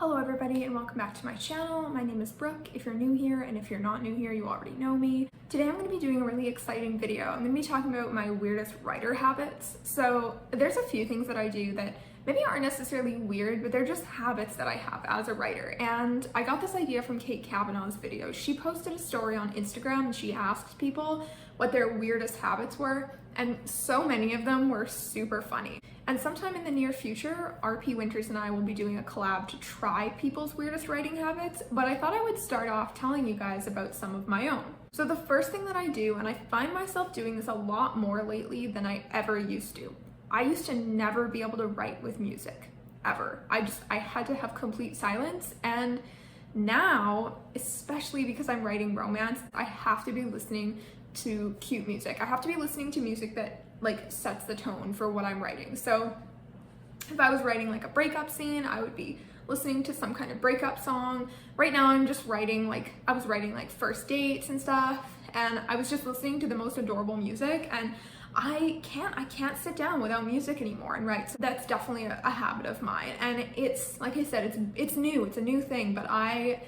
Hello everybody and welcome back to my channel. My name is Brooke, if you're new here, and if you're not new here, you already know me. Today I'm going to be doing a really exciting video. I'm going to be talking about my weirdest writer habits. So there's a few things that I do that maybe aren't necessarily weird, but they're just habits that I have as a writer. And I got this idea from Kate Kavanaugh's video. She posted a story on Instagram and she asked people what their weirdest habits were, and so many of them were super funny. And sometime in the near future, RP Winters and I will be doing a collab to try people's weirdest writing habits, but I thought I would start off telling you guys about some of my own. So the first thing that I do, and I find myself doing this a lot more lately than I ever used to. I used to never be able to write with music, ever. I had to have complete silence, and now, especially because I'm writing romance, I have to be listening to cute music. I have to be listening to music that like sets the tone for what I'm writing. So if I was writing like a breakup scene, I would be listening to some kind of breakup song. Right now I'm just writing I was writing like first dates and stuff, and I was just listening to the most adorable music, and I can't sit down without music anymore and write. So that's definitely a habit of mine, and it's, like I said, it's new, it's a new thing, but I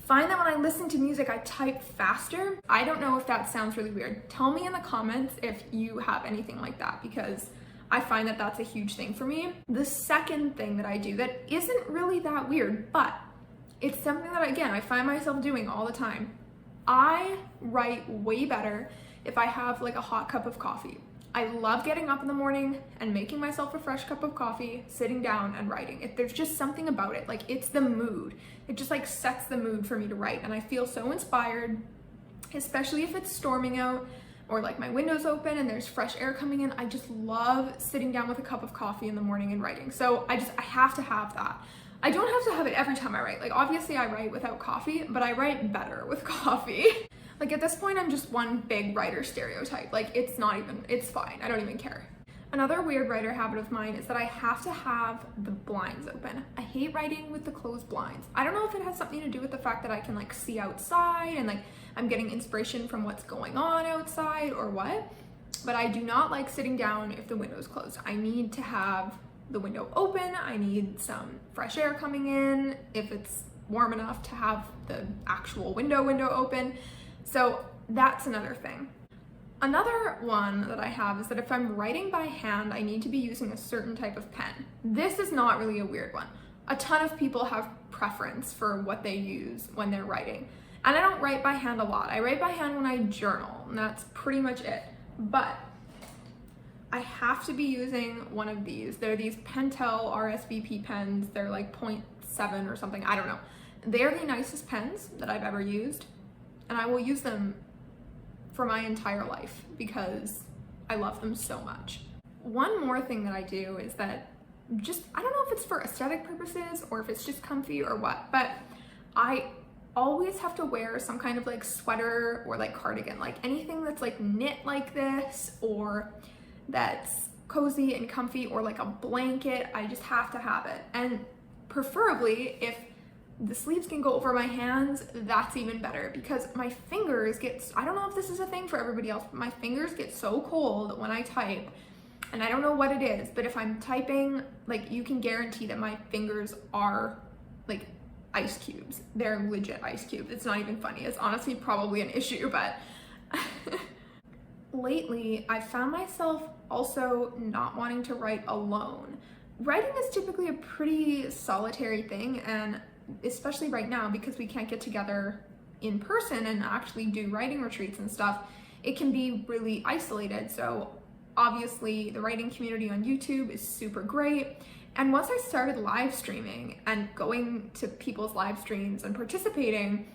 find that when I listen to music, I type faster. I don't know if that sounds really weird. Tell me in the comments if you have anything like that, because I find that that's a huge thing for me. The second thing that I do that isn't really that weird, but it's something that, again, I find myself doing all the time. I write way better if I have like a hot cup of coffee. I love getting up in the morning and making myself a fresh cup of coffee, sitting down and writing. There's just something about it, like it's the mood. It just like sets the mood for me to write, and I feel so inspired, especially if it's storming out or like my window's open and there's fresh air coming in. I just love sitting down with a cup of coffee in the morning and writing. So I have to have that. I don't have to have it every time I write. Like obviously I write without coffee, but I write better with coffee. Like at this point, I'm just one big writer stereotype. Like it's fine. I don't even care. Another weird writer habit of mine is that I have to have the blinds open. I hate writing with the closed blinds. I don't know if it has something to do with the fact that I can like see outside and like I'm getting inspiration from what's going on outside or what, but I do not like sitting down if the window's closed. I need to have the window open. I need some fresh air coming in if it's warm enough to have the actual window open. So that's another thing. Another one that I have is that if I'm writing by hand, I need to be using a certain type of pen. This is not really a weird one. A ton of people have preference for what they use when they're writing. And I don't write by hand a lot. I write by hand when I journal, and that's pretty much it. But I have to be using one of these. They're these Pentel RSVP pens. They're like 0.7 or something, I don't know. They're the nicest pens that I've ever used, and I will use them for my entire life because I love them so much. One more thing that I do is that I don't know if it's for aesthetic purposes or if it's just comfy or what, but I always have to wear some kind of like sweater or like cardigan, like anything that's like knit like this or that's cozy and comfy, or like a blanket. I just have to have it. And preferably if the sleeves can go over my hands, that's even better, because my fingers I don't know if this is a thing for everybody else, but my fingers get so cold when I type, and I don't know what it is, but if I'm typing, like you can guarantee that my fingers are like ice cubes. They're legit ice cubes. It's not even funny. It's honestly probably an issue, but lately I found myself also not wanting to write alone. Writing is typically a pretty solitary thing, and especially right now because we can't get together in person and actually do writing retreats and stuff, it can be really isolated. So obviously the writing community on YouTube is super great. And once I started live streaming and going to people's live streams and participating,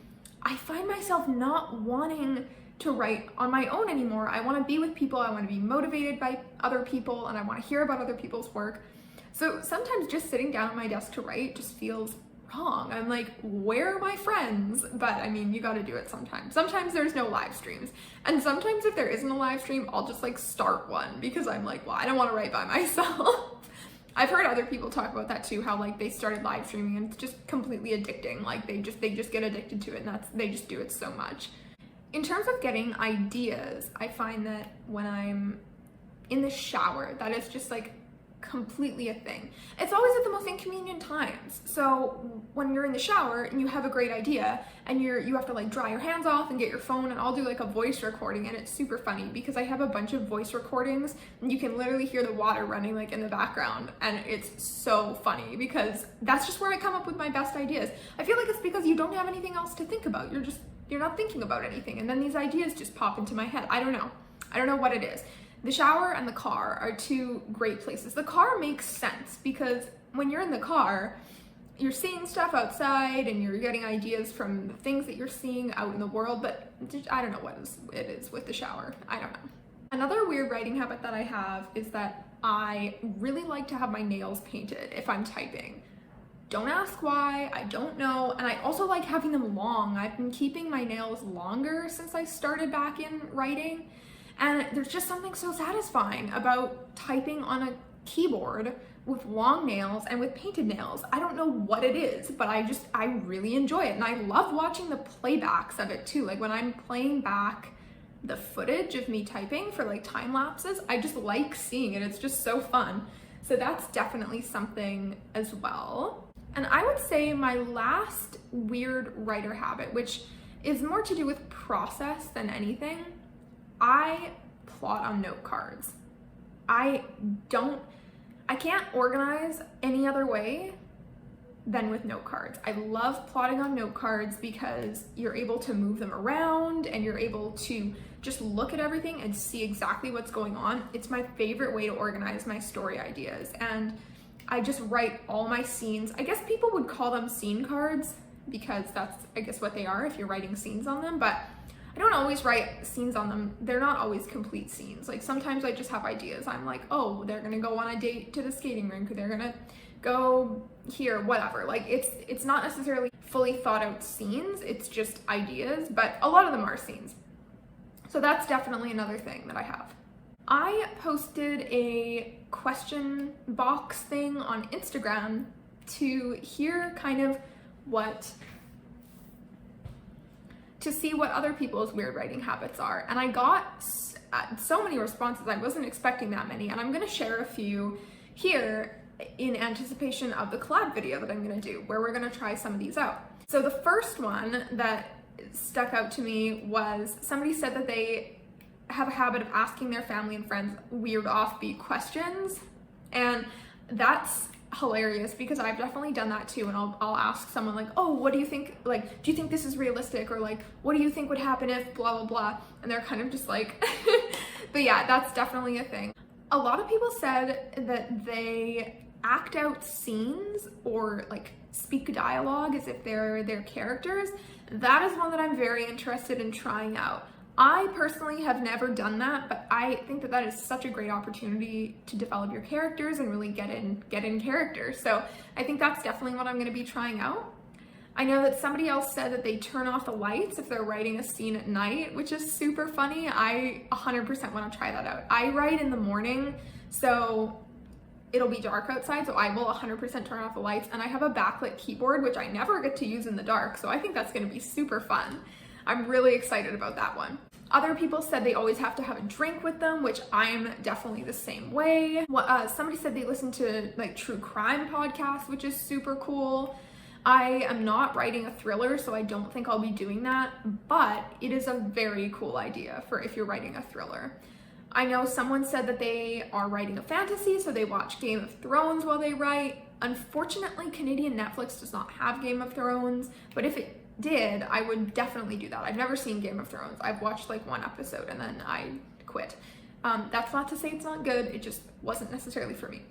I find myself not wanting to write on my own anymore. I want to be with people, I want to be motivated by other people, and I want to hear about other people's work. So sometimes just sitting down at my desk to write just feels wrong. I'm like, where are my friends? But I mean, you got to do it sometimes. Sometimes there's no live streams, and sometimes if there isn't a live stream, I'll just like start one because I'm like, well, I don't want to write by myself. I've heard other people talk about that too, how like they started live streaming and it's just completely addicting. Like they just get addicted to it, and they just do it so much. In terms of getting ideas, I find that when I'm in the shower, that is just like completely a thing. It's always at the most inconvenient times. So when you're in the shower and you have a great idea and you have to like dry your hands off and get your phone, and I'll do like a voice recording, and it's super funny because I have a bunch of voice recordings and you can literally hear the water running like in the background, and it's so funny because that's just where I come up with my best ideas. I feel like it's because you don't have anything else to think about. You're not thinking about anything, and then these ideas just pop into my head. I don't know what it is. The shower and the car are two great places. The car makes sense because when you're in the car, you're seeing stuff outside and you're getting ideas from the things that you're seeing out in the world, but I don't know what it is with the shower. I don't know. Another weird writing habit that I have is that I really like to have my nails painted if I'm typing. Don't ask why, I don't know. And I also like having them long. I've been keeping my nails longer since I started back in writing. And there's just something so satisfying about typing on a keyboard with long nails and with painted nails. I don't know what it is, but I really enjoy it. And I love watching the playbacks of it too. Like when I'm playing back the footage of me typing for like time lapses, I just like seeing it. It's just so fun. So that's definitely something as well. And I would say my last weird writer habit, which is more to do with process than anything, I plot on note cards. I can't organize any other way than with note cards. I love plotting on note cards because you're able to move them around and you're able to just look at everything and see exactly what's going on. It's my favorite way to organize my story ideas. And I just write all my scenes. I guess people would call them scene cards because that's, I guess, what they are if you're writing scenes on them, but I don't always write scenes on them. They're not always complete scenes. Like sometimes I just have ideas. I'm like, oh, they're gonna go on a date to the skating rink, or they're gonna go here, whatever. Like it's not necessarily fully thought out scenes, it's just ideas, but a lot of them are scenes. So that's definitely another thing that I have. I posted a question box thing on Instagram to hear kind of to see what other people's weird writing habits are. And I got so many responses. I wasn't expecting that many. And I'm gonna share a few here in anticipation of the collab video that I'm gonna do, where we're gonna try some of these out. So the first one that stuck out to me was somebody said that they have a habit of asking their family and friends weird offbeat questions. And that's hilarious because I've definitely done that too. And I'll ask someone like, oh, what do you think? Like, do you think this is realistic? Or like, what do you think would happen if blah, blah, blah? And they're kind of just like, but yeah, that's definitely a thing. A lot of people said that they act out scenes or like speak dialogue as if they're their characters. That is one that I'm very interested in trying out. I personally have never done that, but I think that that is such a great opportunity to develop your characters and really get in character. So I think that's definitely what I'm going to be trying out. I know that somebody else said that they turn off the lights if they're writing a scene at night, which is super funny. I 100% want to try that out. I write in the morning, so it'll be dark outside, so I will 100% turn off the lights. And I have a backlit keyboard, which I never get to use in the dark, so I think that's going to be super fun. I'm really excited about that one. Other people said they always have to have a drink with them, which I'm definitely the same way. Somebody said they listen to like true crime podcasts, which is super cool. I am not writing a thriller, so I don't think I'll be doing that, but it is a very cool idea for if you're writing a thriller. I know someone said that they are writing a fantasy, so they watch Game of Thrones while they write. Unfortunately, Canadian Netflix does not have Game of Thrones, but if it did, I would definitely do that. I've never seen Game of Thrones. I've watched like one episode and then I quit. That's not to say it's not good, it just wasn't necessarily for me.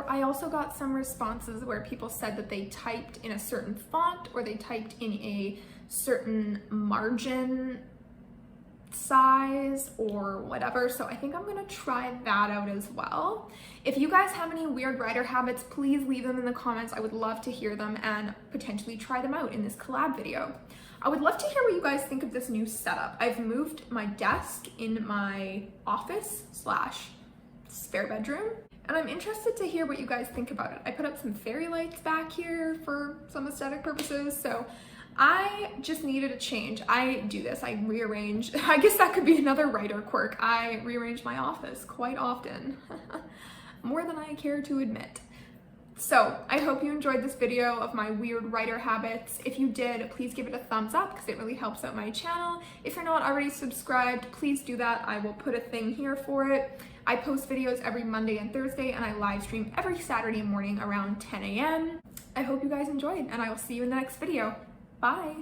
I also got some responses where people said that they typed in a certain font or they typed in a certain margin size or whatever, so I think I'm gonna try that out as well. If you guys have any weird writer habits, please leave them in the comments. I would love to hear them and potentially try them out in this collab video. I would love to hear what you guys think of this new setup. I've moved my desk in my office / spare bedroom, and I'm interested to hear what you guys think about it. I put up some fairy lights back here for some aesthetic purposes, so I just needed a change. I do this, I rearrange. I guess that could be another writer quirk. I rearrange my office quite often. more than I care to admit. So I hope you enjoyed this video of my weird writer habits. If you did, please give it a thumbs up because it really helps out my channel. If you're not already subscribed, please do that. I will put a thing here for it. I post videos every Monday and Thursday, and I live stream every Saturday morning around 10 a.m. I hope you guys enjoyed, and I will see you in the next video. Bye!